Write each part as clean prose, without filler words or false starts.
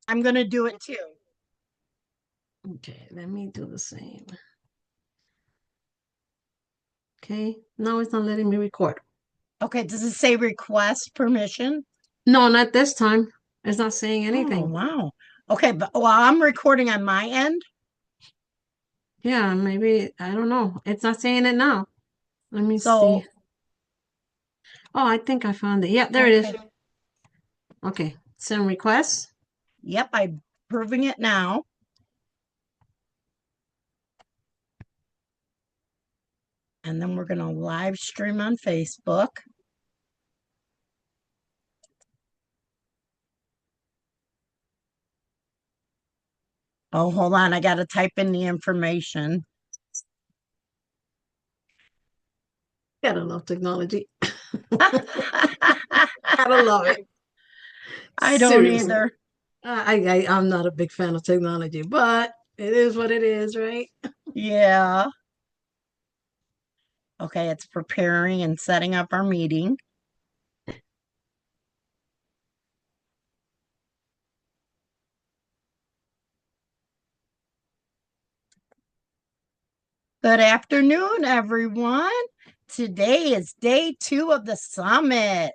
I'm going to do it too. Okay, let me do the same. Okay, now it's not letting me record. Okay, does it say request permission? No, not this time. It's not saying Oh, anything. wow. Okay, but while I'm recording on my end, Yeah, maybe, I don't know. It's not saying it now. Let me see. so Oh, I think I found it. Yeah, there it is. okay. Okay, send requests. Yep, I'm proving it now. And then we're going to live stream on Facebook. Oh, hold on. I got to type in the information. Gotta love technology. I Gotta love it. don't Seriously. either. I'm not a big fan of technology, but it is what it is, right? Yeah. Okay, it's preparing and setting up our meeting. Good afternoon, everyone. Today is day 2 of the summit,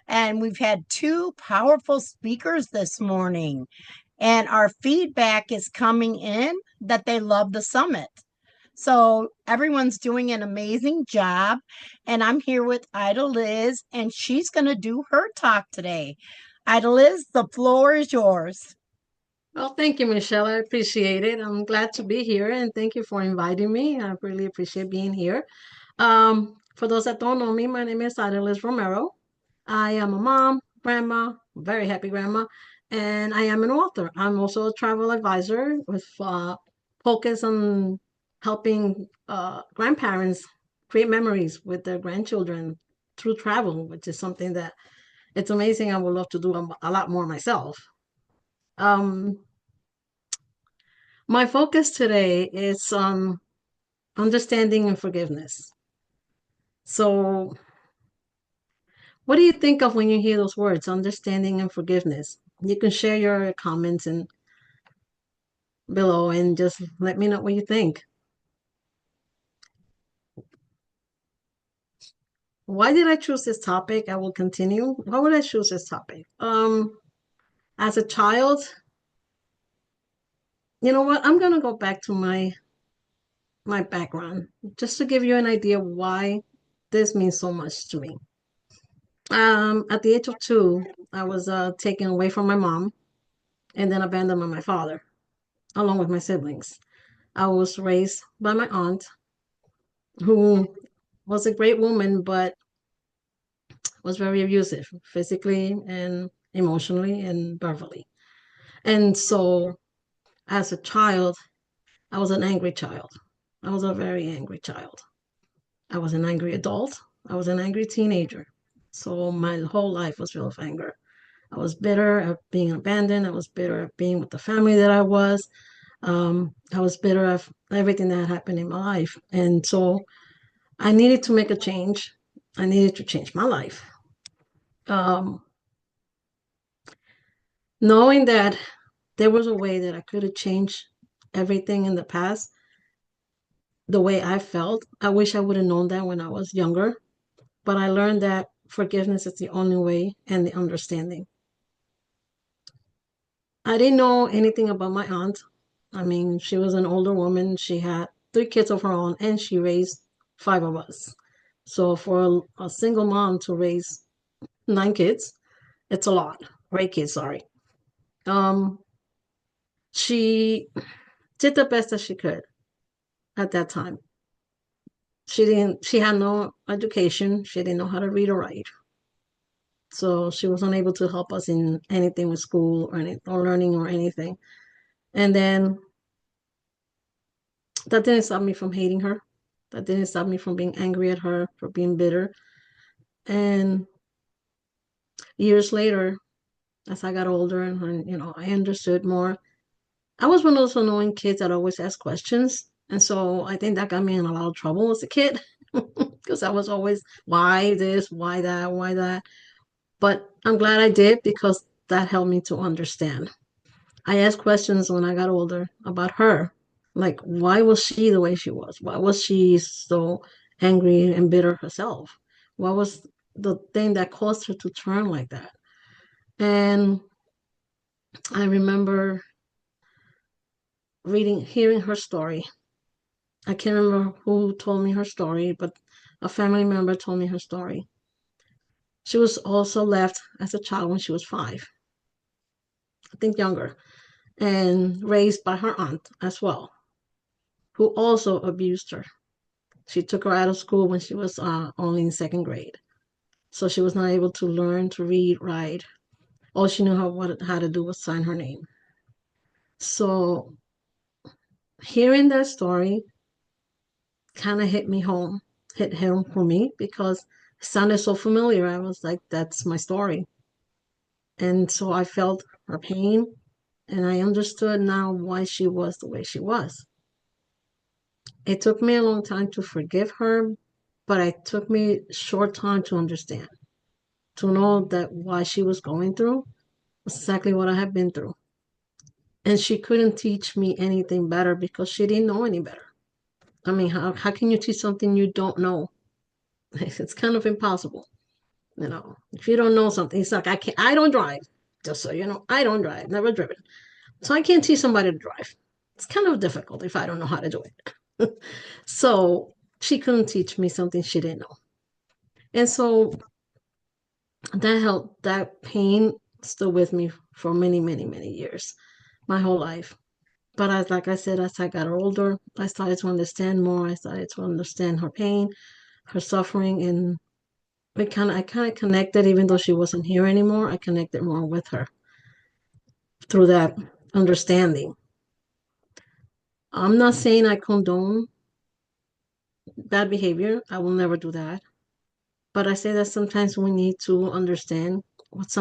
and we've had 2 powerful speakers this morning. And our feedback is coming in that they love the summit. So everyone's doing an amazing job. And I'm here with Idaliz, and she's going to do her talk today. Idaliz, the floor is yours. Well, thank you, Michelle. I appreciate it. I'm glad to be here and thank you for inviting me. I really appreciate being here. For those that don't know me, my name is Idaliz Romero. I am a mom, grandma, very happy grandma, and I am an author. I'm also a travel advisor with focus on helping grandparents create memories with their grandchildren through travel, which is something that it's amazing. I would love to do a lot more myself. Um, my focus today is on understanding and forgiveness. So, what do you think of when you hear those words, understanding and forgiveness? You can share your comments and below and just let me know what you think. Why did I choose this topic? I will continue. Why would I choose this topic? As a child, you know what? I'm gonna go back to my background just to give you an idea why this means so much to me. At the age of 2, I was taken away from my mom and then abandoned by my father, along with my siblings. I was raised by my aunt, who was a great woman, but was very abusive physically and emotionally and verbally. And so, as a child, I was an angry child. I was a very angry child. I was an angry adult. I was an angry teenager. So, my whole life was full of anger. I was bitter at being abandoned. I was bitter at being with the family that I was. I was bitter of everything that happened in my life. And so I needed to make a change. I needed to change my life. Um, Knowing that there was a way that I could have changed everything in the past, the way I felt, I wish I would have known that when I was younger. But I learned that forgiveness is the only way and the understanding. I didn't know anything about my aunt. I mean, she was an older woman. She had 3 kids of her own, and she raised 5 of us. So for a single mom to raise 9 kids, it's a lot. 8 kids, sorry. Um, she did the best that she could at that time. She had no education. She didn't know how to read or write. So she was unable to help us in anything with school or learning or anything. And then that didn't stop me from hating her. That didn't stop me from being angry at her, for being bitter. And years later, as I got older and I understood more, I was one of those annoying kids that always asked questions. And so I think that got me in a lot of trouble as a kid because I was always, why this, why that, why that. But I'm glad I did because that helped me to understand. I asked questions when I got older about her. Like, why was she the way she was? Why was she so angry and bitter herself? What was the thing that caused her to turn like that? And I remember hearing her story. I can't remember who told me her story, but a family member told me her story. She was also left as a child when she was 5, I think younger, and raised by her aunt as well, who also abused her. She took her out of school when she was only in second grade. So she was not able to learn to read, write. All she knew how to do was sign her name. So hearing that story kind of hit home for me because it sounded so familiar. I was like, that's my story. And so I felt her pain and I understood now why she was the way she was. It took me a long time to forgive her, but it took me a short time to understand, to know that why she was going through was exactly what I had been through. And she couldn't teach me anything better because she didn't know any better. I mean, how can you teach something you don't know? It's kind of impossible. If you don't know something, it's like I don't drive. Just so you know, I don't drive, never driven. So I can't teach somebody to drive. It's kind of difficult if I don't know how to do it. So she couldn't teach me something she didn't know. And so that pain still with me for many, many, many years, my whole life. But like I said, as I got older, I started to understand more. I started to understand her pain, her suffering, and I kind of connected, even though she wasn't here anymore. I connected more with her through that understanding. I'm not saying I condone bad behavior. I will never do that. But I say that sometimes we need to understand what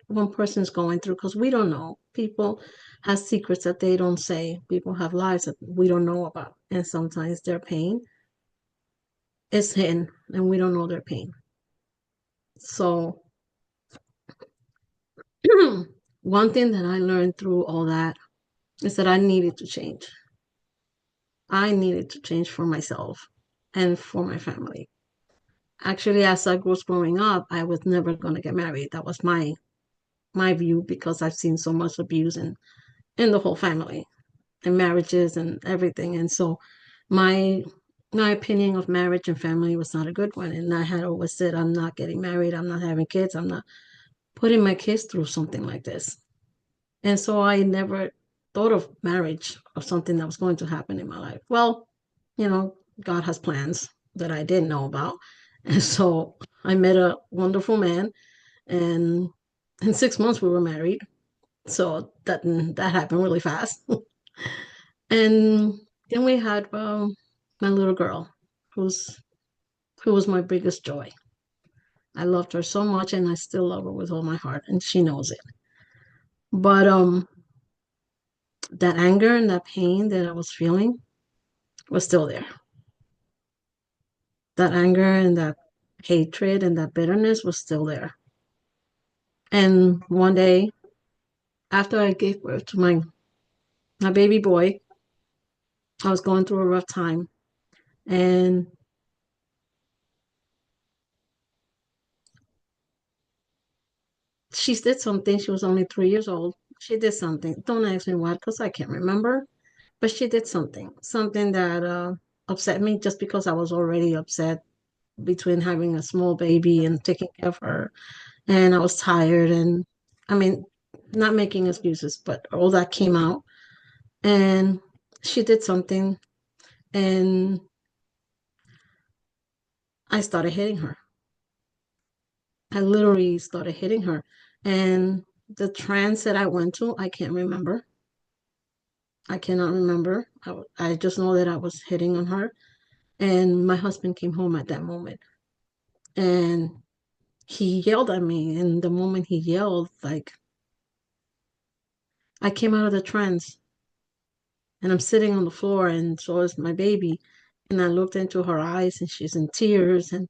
one person's going through because we don't know. People have secrets that they don't say. People have lives that we don't know about. And sometimes their pain is hidden and we don't know their pain. So one thing that I learned through all that is that I needed to change. I needed to change for myself and for my family. Actually, as I was growing up, I was never going to get married. That was my view because I've seen so much abuse in the whole family and marriages and everything. And so my my opinion of marriage and family was not a good one. And I had always said, I'm not getting married, I'm not having kids, I'm not putting my kids through something like this. And so I never thought of marriage or something that was going to happen in my life. Well, God has plans that I didn't know about. And so I met a wonderful man, and in 6 months we were married. So that happened really fast. And then we had my little girl, who's who was my biggest joy. I loved her so much, and I still love her with all my heart, and she knows it. But that anger and that pain that I was feeling was still there. That anger and that hatred and that bitterness was still there. And one day, after I gave birth to my baby boy, I was going through a rough time, and she did something. She was only 3 years old. She did something. Don't ask me what, because I can't remember. But she did something that upset me just because I was already upset between having a small baby and taking care of her. And I was tired. And I mean, not making excuses, but all that came out. And she did something. And I started hitting her. I literally started hitting her. And the trance that I went to, I can't remember. I cannot remember. I just know that I was hitting on her. And my husband came home at that moment. And he yelled at me. And the moment he yelled, like, I came out of the trance and I'm sitting on the floor, and so is my baby. And I looked into her eyes and she's in tears. And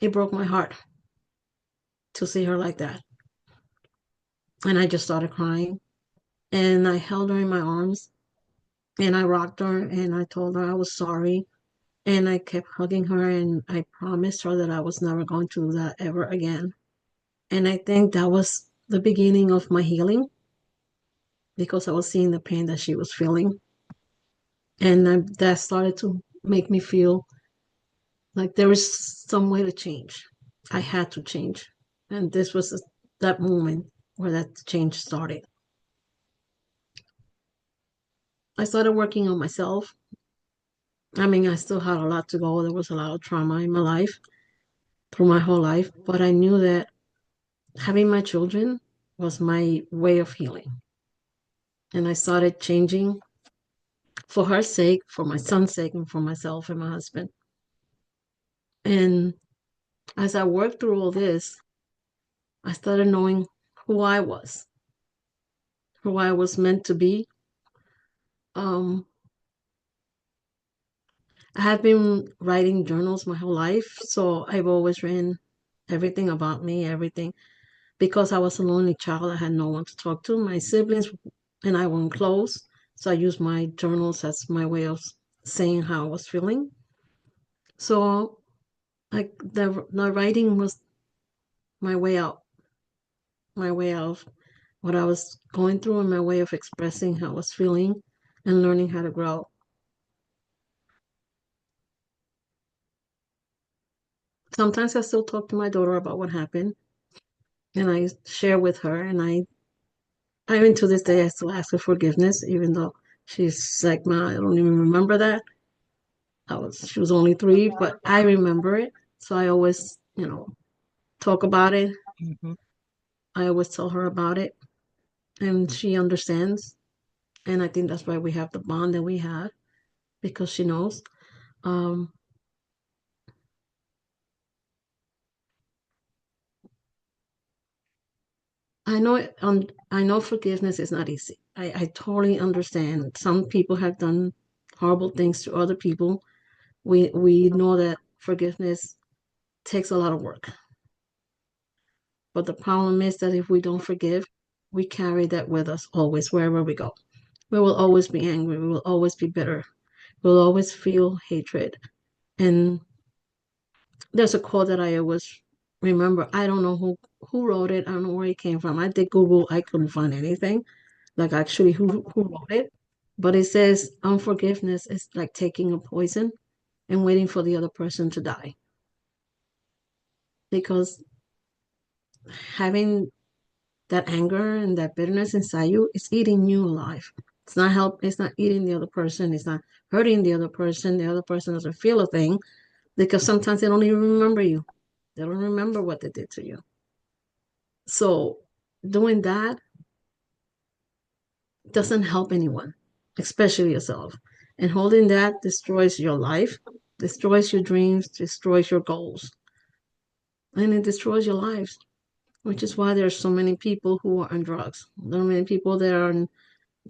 it broke my heart to see her like that. And I just started crying. And I held her in my arms and I rocked her and I told her I was sorry. And I kept hugging her and I promised her that I was never going to do that ever again. And I think that was the beginning of my healing because I was seeing the pain that she was feeling. And that started to make me feel like there was some way to change. I had to change. And this was that moment where that change started. I started working on myself. I mean, I still had a lot to go. There was a lot of trauma in my life through my whole life, but I knew that having my children was my way of healing. And I started changing for her sake, for my son's sake, and for myself and my husband. And as I worked through all this, I started knowing who I was, who I was meant to be. Um, I have been writing journals my whole life, so I've always written everything about me, everything. Because I was a lonely child, I had no one to talk to. My siblings and I weren't close, so I used my journals as my way of saying how I was feeling. So, like the writing was my way out, my way out of what I was going through, and my way of expressing how I was feeling and learning how to grow. Sometimes I still talk to my daughter about what happened, and I share with her, and I mean, to this day, I still ask her forgiveness, even though she's like, "Ma, I don't even remember that." She was only 3, but I remember it. So I always, talk about it. Mhm. I always tell her about it, and she understands. And I think that's why we have the bond that we have because she knows. Um, I know forgiveness is not easy. I totally understand. Some people have done horrible things to other people. We know that forgiveness takes a lot of work. But the problem is that if we don't forgive, we carry that with us always, wherever we go. We will always be angry. We will always be bitter. We'll always feel hatred. And there's a quote that I always remember. I don't know who wrote it. I don't know where it came from. I did Google. I couldn't find anything like actually who wrote it. But it says unforgiveness is like taking a poison and waiting for the other person to die because having that anger and that bitterness inside you is eating you alive. It's not eating the other person, it's not hurting the other person doesn't feel a thing because sometimes they don't even remember you. They don't remember what they did to you. So doing that doesn't help anyone, especially yourself. And holding that destroys your life, destroys your dreams, destroys your goals, and it destroys your lives, which is why there's so many people who are on drugs. There are many people that are on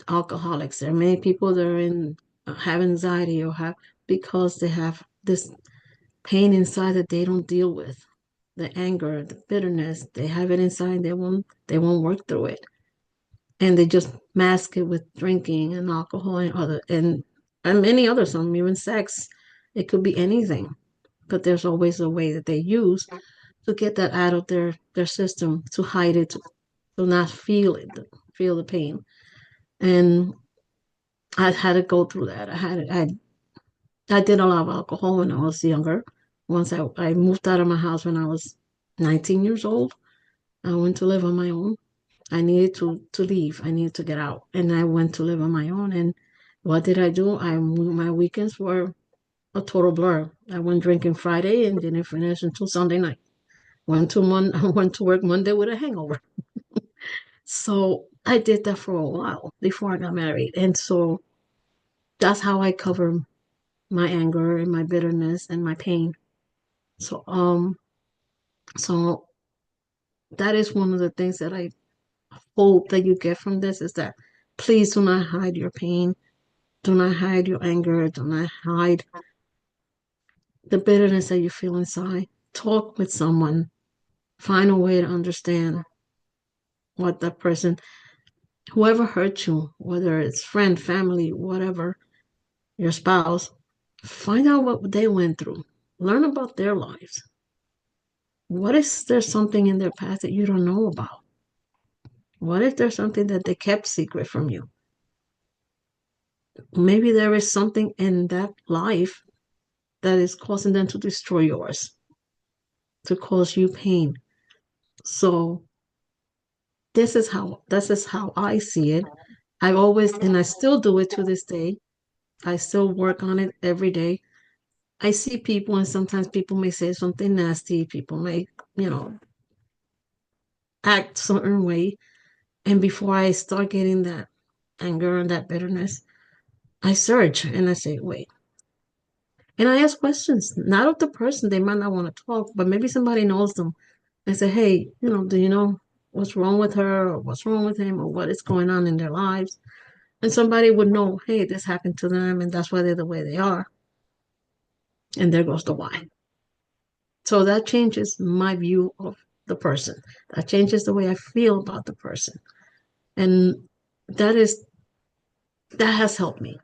alcoholics. There are many people that are in have anxiety or have because they have this pain inside that they don't deal with. The anger, the bitterness, they have it inside. They won't work through it, and they just mask it with drinking and alcohol and other and many other some even sex. It could be anything, but there's always a way that they use to get that out of their system to hide it to not feel it, feel the pain. And I had to go through that. I did a lot of alcohol when I was younger. Once I moved out of my house when I was 19 years old, I went to live on my own. I needed to leave. I needed to get out, and I went to live on my own. And what did I do? My weekends were a total blur. I went drinking Friday and didn't finish until Sunday night. Went to work Monday with a hangover. So I did that for a while before I got married, and so that's how I cover my anger and my bitterness and my pain. So so that is one of the things that I hope that you get from this is that please do not hide your pain, do not hide your anger, do not hide the bitterness that you feel inside. Talk with someone, find a way to understand what that person, whoever hurt you, whether it's friend, family, whatever, your spouse, find out what they went through. Learn about their lives. What if there's something in their past that you don't know about? What if there's something that they kept secret from you? Maybe there is something in that life that is causing them to destroy yours, to cause you pain. So this is how I see it. I've always, and I still do it to this day. I still work on it every day. I see people, and sometimes people may say something nasty. People may, you know, act certain way. And before I start getting that anger and that bitterness, I search and I say, wait. And I ask questions, not of the person. They might not want to talk, but maybe somebody knows them. I say, hey, do you know what's wrong with her or what's wrong with him or what is going on in their lives? And somebody would know, hey, this happened to them and that's why they're the way they are. And there goes the why. So that changes my view of the person. That changes the way I feel about the person. And that is that has helped me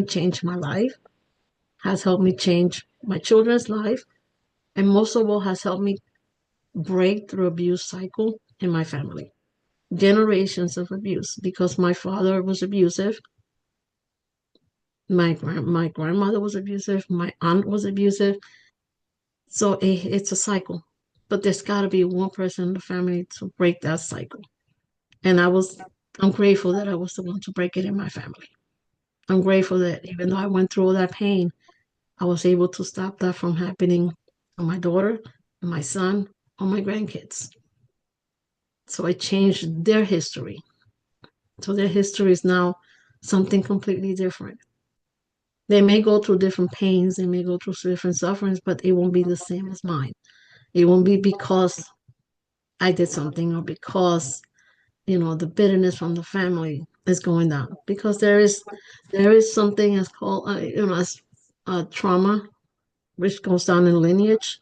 change my life, has helped me change my children's life, and most of all has helped me break through abuse cycle in my family. Generations of abuse because my father was abusive, my grandmother was abusive, my aunt was abusive. So it's a cycle. But there's got to be one person in the family to break that cycle. And I'm grateful that I was the one to break it in my family. I'm grateful that even though I went through all that pain, I was able to stop that from happening to my daughter, my son, or my grandkids. So I changed their history. So their history is now something completely different. They may go through different pains, they may go through different sufferings, but it won't be the same as mine. It won't be because I did something or because, the bitterness from the family is going down. Because there is something as called, as trauma, which goes down in lineage,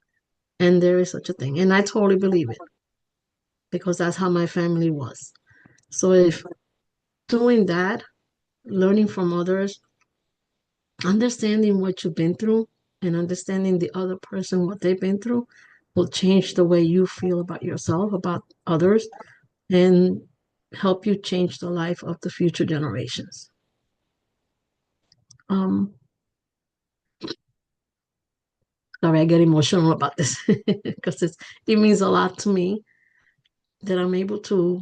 and there is such a thing. And I totally believe it because that's how my family was. So if doing that, learning from others, understanding what you've been through and understanding the other person, what they've been through, will change the way you feel about yourself, about others, and help you change the life of the future generations. Um, Sorry, I get emotional about this because it means a lot to me that I'm able to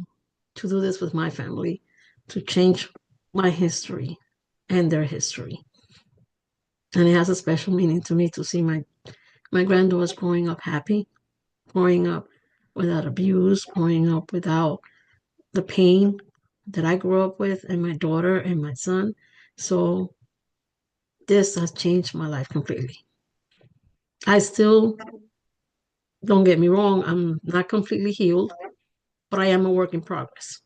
do this with my family, to change my history and their history. And it has a special meaning to me to see my granddaughters growing up happy, growing up without abuse, growing up without the pain that I grew up with, and my daughter and my son. So this has changed my life completely. I still, don't get me wrong, I'm not completely healed, but I am a work in progress.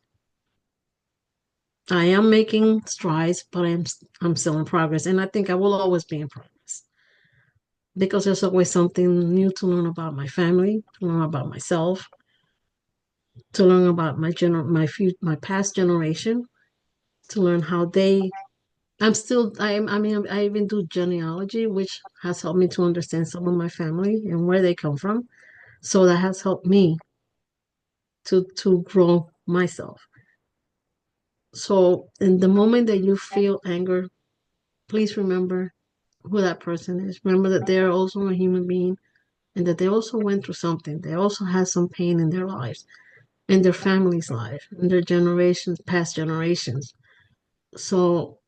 I am making strides, but I'm still in progress, and I think I will always be in progress because there's always something new to learn about my family, to learn about myself, to learn about my past generation, to learn how they. I mean, I even do genealogy, which has helped me to understand some of my family and where they come from. So that has helped me to grow myself. So in the moment that you feel anger, please remember who that person is. Remember that they are also a human being and that they also went through something. They also had some pain in their lives, in their family's life, in their generations, past generations. So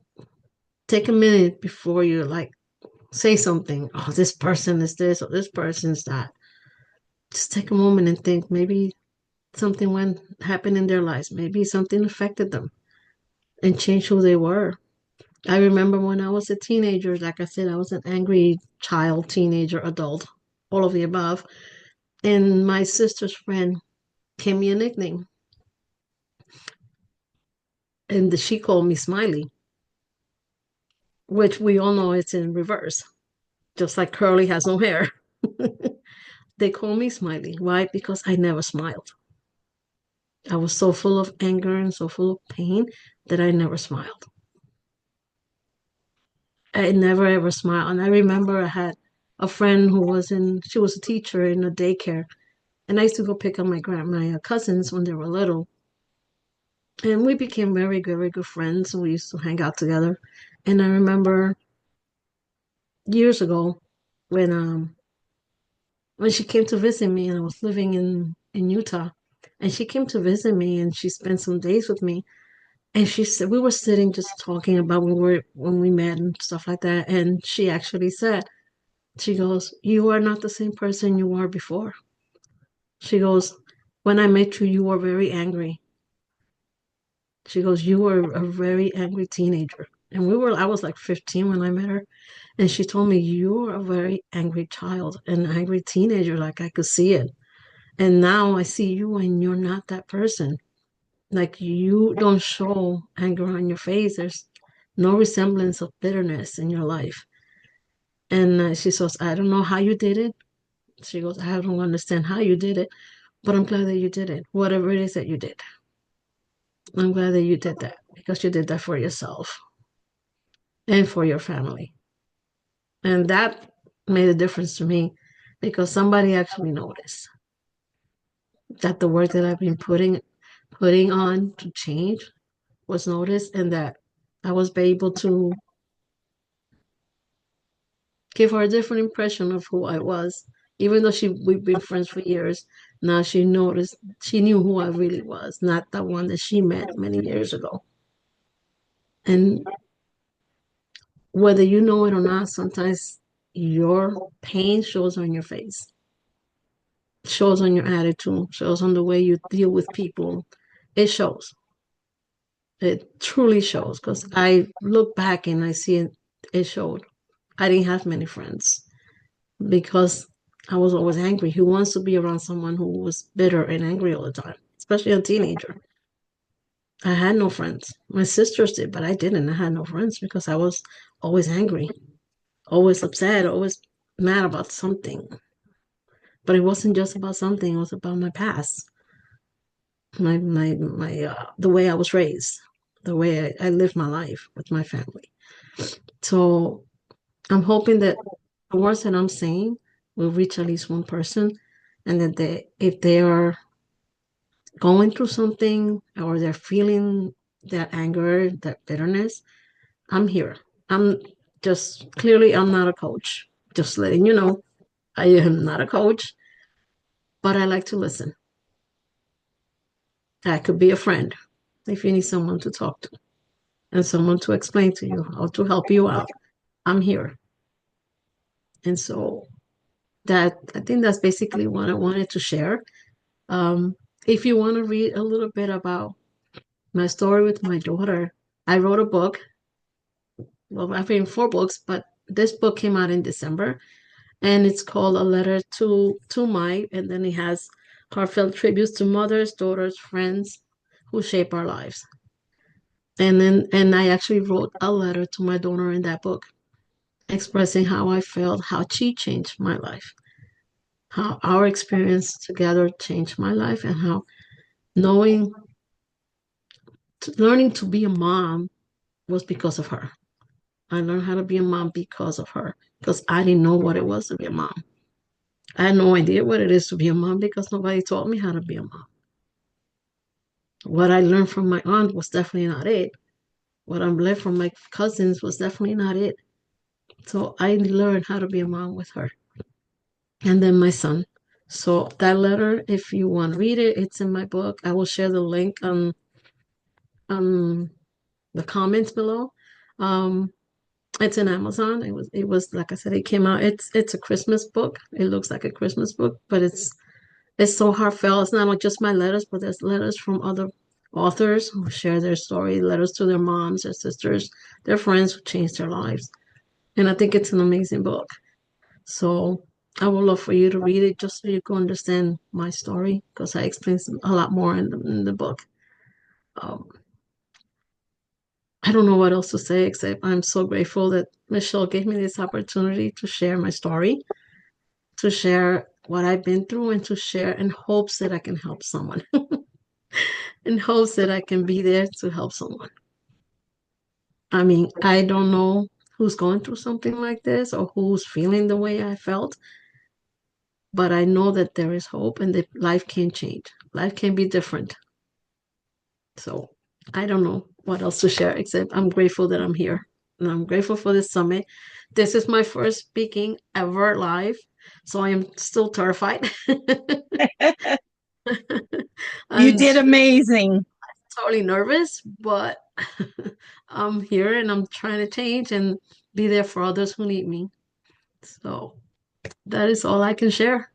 take a minute before you like say something. Oh, this person is this or this person is that. Just take a moment and think maybe something went happened in their lives. Maybe something affected them and changed who they were. I remember when I was a teenager, like I said, I was an angry child, teenager, adult, all of the above. And my sister's friend gave me a nickname, and she called me Smiley, which we all know it's in reverse, just like Curly has no hair. They call me Smiley. Why? Because I never smiled. I was so full of anger and so full of pain that I never smiled. I never ever smiled. And I remember I had a friend she was a teacher in a daycare. And I used to go pick up my cousins when they were little. And we became very, very good friends. And we used to hang out together. And I remember years ago when when she came to visit me, and I was living in Utah, and she came to visit me and she spent some days with me. And she said we were sitting just talking about when we met and stuff like that. And she actually said, she goes, "You are not the same person you were before." She goes, "When I met you, you were very angry." She goes, "You were a very angry teenager." And I was like 15 when I met her. And she told me, "You're a very angry child, an angry teenager. Like I could see it. And now I see you and you're not that person. Like you don't show anger on your face. There's no resemblance of bitterness in your life." And she says, "I don't know how you did it." She goes, "I don't understand how you did it, but I'm glad that you did it. Whatever it is that you did, I'm glad that you did that because you did that for yourself and for your family." And that made a difference to me because somebody actually noticed that the work that I've been putting on to change was noticed, and that I was able to give her a different impression of who I was. Even though we've been friends for years, now she knew who I really was, not the one that she met many years ago. And whether you know it or not, sometimes your pain shows on your face, shows on your attitude, shows on the way you deal with people. It shows. It truly shows because I look back and I see it showed. I didn't have many friends because I was always angry. Who wants to be around someone who was bitter and angry all the time, especially a teenager? I had no friends. My sisters did, but I didn't. I had no friends because I was always angry, always upset, always mad about something. But it wasn't just about something, it was about my past, the way I was raised, the way I lived my life with my family. So I'm hoping that the words that I'm saying will reach at least one person, and that if they are going through something or they're feeling that anger, that bitterness, I'm here. I'm just clearly I'm not a coach. Just letting you know, I am not a coach, but I like to listen. I could be a friend if you need someone to talk to and someone to explain to you how to help you out. I'm here. And so that I think that's basically what I wanted to share. Um, if you want to read a little bit about my story with my daughter, I wrote a book. Well, I've written four books, but this book came out in December, and it's called A Letter to My, and then it has heartfelt tributes to mothers, daughters, friends who shape our lives. And I actually wrote a letter to my daughter in that book, expressing how I felt, how she changed my life, how our experience together changed my life, and how knowing, learning to be a mom was because of her. I learned how to be a mom because of her, because I didn't know what it was to be a mom. I had no idea what it is to be a mom because nobody taught me how to be a mom. What I learned from my aunt was definitely not it. What I learned from my cousins was definitely not it. So I learned how to be a mom with her. And then my son. So that letter, if you want to read it, it's in my book. I will share the link on the comments below. Um, it's in Amazon. It was like I said, it came out. It's a Christmas book. It looks like a Christmas book, but it's so heartfelt. It's not just my letters, but there's letters from other authors who share their story, letters to their moms, their sisters, their friends who changed their lives. And I think it's an amazing book. So I would love for you to read it just so you can understand my story because I explain a lot more in the book. Um, I don't know what else to say except I'm so grateful that Michelle gave me this opportunity to share my story, to share what I've been through, and to share in hopes that I can help someone. in hopes that I can be there to help someone. I mean, I don't know who's going through something like this or who's feeling the way I felt, but I know that there is hope and that life can change. Life can be different. So I don't know what else to share except I'm grateful that I'm here and I'm grateful for this summit. This is my first speaking ever live, so I am still terrified. You I'm did amazing. totally nervous, but I'm here and I'm trying to change and be there for others who need me. So that is all I can share.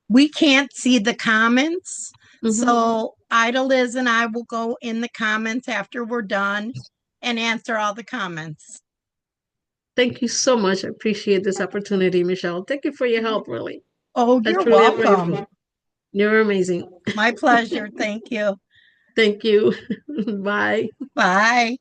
We can't see the comments. Mhm. So Idaliz and I will go in the comments after we're done and answer all the comments. Thank you so much. I appreciate this opportunity, Michelle. Thank you for your help, really. Oh, I you're truly am welcome. grateful. You're amazing. My pleasure. Thank you. Thank you. Bye. Bye.